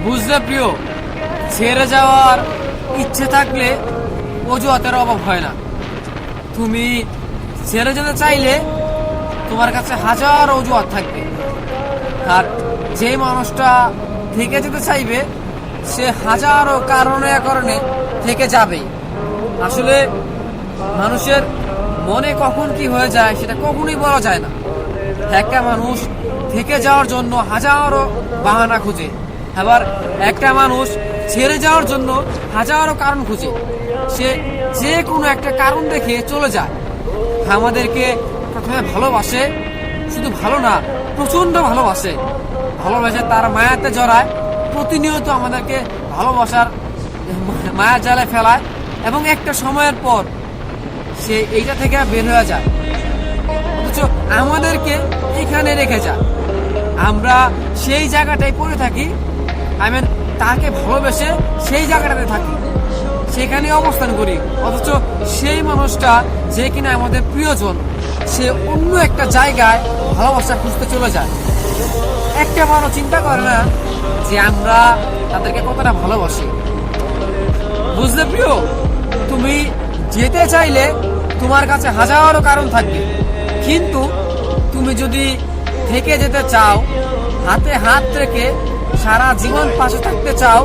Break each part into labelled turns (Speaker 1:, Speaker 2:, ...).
Speaker 1: বুঝলে প্রিয়, ছেড়ে যাওয়ার ইচ্ছে থাকলে অজুহাতের অভাব হয় না। তুমি ছেড়ে যেতে চাইলে তোমার কাছে হাজার অজুহাত থাকবে, আর যে মানুষটা থেকে যেতে চাইবে সে হাজারো কারণে থেকে যাবে। আসলে মানুষের মনে কখন কি হয়ে যায় সেটা কখনোই বলা যায় না। একটা মানুষ থেকে যাওয়ার জন্য হাজারো বাহানা খুঁজে, আবার একটা মানুষ ছেড়ে যাওয়ার জন্য হাজারো কারণ খুঁজে। সে যে কোনো একটা কারণ দেখে চলে যায়। আমাদেরকে প্রথমে ভালোবাসে, শুধু ভালো না, প্রচন্ড ভালোবাসে। ভালোবাসে তার মায়াতে জড়ায়, প্রতিনিয়ত আমাদেরকে ভালোবাসার মায়া জালে ফেলায়, এবং একটা সময়ের পর সে এইটা থেকে বের হয়ে যায়, অথচ আমাদেরকে এখানে রেখে যায়। আমরা সেই জায়গাটায় পড়ে থাকি, তাকে ভালোবেসে সেই জায়গাটাতে থাকি, সেখানে অবস্থান করি, অথচ সেই মানুষটা যে কিনা আমাদের প্রিয়জন, সে অন্য একটা জায়গায় ভালোবাসা খুঁজতে চলে যায়। একটা মানুষ চিন্তা করে না যে আমরা তাদেরকে কতটা ভালোবাসি। বুঝলে প্রিয়, তুমি যেতে চাইলে তোমার কাছে হাজারো কারণ থাকবে, কিন্তু তুমি যদি থেকে যেতে চাও, হাতে হাত রেখে সারা জীবন পাশে থাকতে চাও,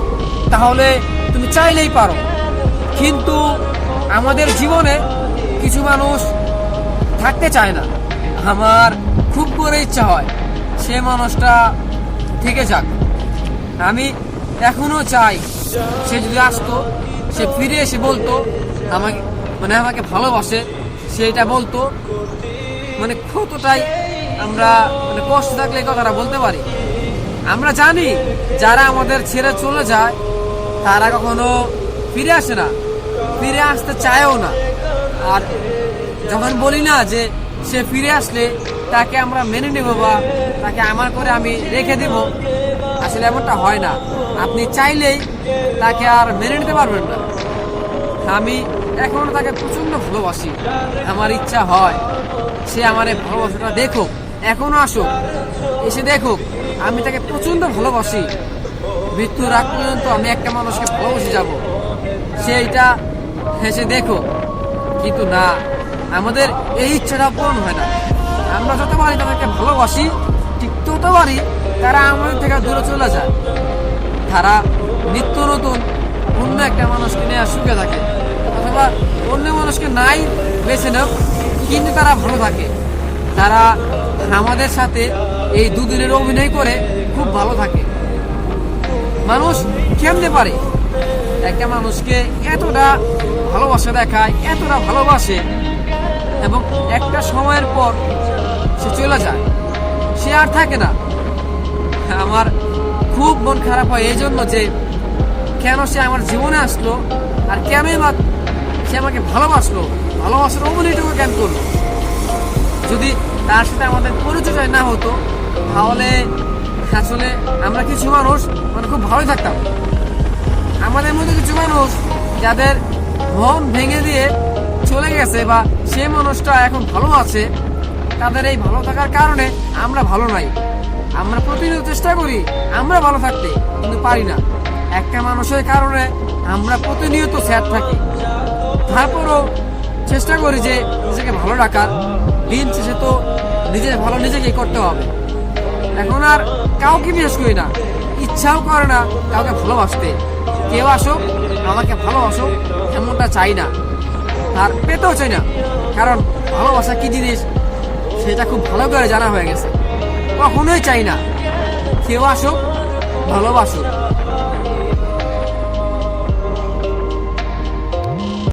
Speaker 1: তাহলে তুমি চাইলেই পারো। কিন্তু আমাদের জীবনে কিছু মানুষ থাকতে চায় না। আমার খুব করে ইচ্ছা হয় সে মানুষটা থেকে যাক। আমি এখনো চাই সে যদি আসতো, সে ফিরে এসে বলতো আমাকে ভালোবাসে, সেটা বলতো। কতটাই আমরা কষ্ট থাকলে কথাটা বলতে পারি। আমরা জানি যারা আমাদের ছেড়ে চলে যায় তারা কখনো ফিরে আসে না, ফিরে আসতে চায়ও না। আর যখন বলি না যে সে ফিরে আসলে তাকে আমরা মেনে নেব বা তাকে আমার করে আমি রেখে দেব, আসলে এমনটা হয় না। আপনি চাইলেই তাকে আর মেনে নিতে পারবেন না। আমি এখনো তাকে প্রচন্ড ভালোবাসি। আমার ইচ্ছা হয় সে আমার এই ভালোবাসাটা দেখুক, এখনো আসুক, এসে দেখুক আমি তাকে প্রচন্ড ভালোবাসি। মৃত্যুর আগ পর্যন্ত আমি একটা মানুষকে ভালোবেসে যাব, সে এইটা হেসে দেখুক। কিন্তু না, আমাদের এই ইচ্ছাটা পূরণ হয় না। আমরা যতবারই তাদেরকে ভালোবাসি, ঠিক ততবারই তারা আমাদের থেকে দূরে চলে যায়। তারা নিত্য নতুন অন্য একটা মানুষকে নিয়ে সুখে থাকে, অথবা অন্য মানুষকে নাই বেছে নেও, কিন্তু তারা ভালো থাকে। তারা আমাদের সাথে এই দুদিনের অভিনয় করে খুব ভালো থাকে। মানুষ কেমনে পারে একটা মানুষকে এতটা ভালোবাসা দেখায়, এতটা ভালোবাসে, এবং একটা সময়ের পর সে চলে যায়, সে আর থাকে না। আমার খুব মন খারাপ হয় এই জন্য যে কেন সে আমার জীবনে আসলো, আর কেনই বা সে আমাকে ভালোবাসলো, ভালোবাসার অভিনয়টুকু কেন করলো। যদি তার সাথে আমাদের পরিচয় না হতো, তাহলে আসলে আমরা কিছু মানুষ খুব ভালোই থাকতাম। আমাদের মধ্যে কিছু মানুষ যাদের মন ভেঙে দিয়ে চলে গেছে, বা সে মানুষটা এখন ভালো আছে, তাদের এই ভালো থাকার কারণে আমরা ভালো নাই। আমরা প্রতিনিয়ত চেষ্টা করি আমরা ভালো থাকতে, কিন্তু পারি না। একটা মানুষের কারণে আমরা প্রতিনিয়ত স্যাড থাকি। তারপরও চেষ্টা করি যে নিজেকে ভালো রাখার। দিন শেষে তো নিজের ভালো নিজেকেই করতে হবে। এখন আর কাউকে বিশ্বাস করি না, ইচ্ছাও করে না কাউকে ভালোবাসতে। কেউ আসুক, আমাকে ভালোবাসুক এমনটা চাই না, আর পেতেও চাই না। কারণ ভালোবাসা কি জিনিস সেটা খুব ভালো করে জানা হয়ে গেছে। কখনোই চাই না কেউ আসুক, ভালোবাসুক।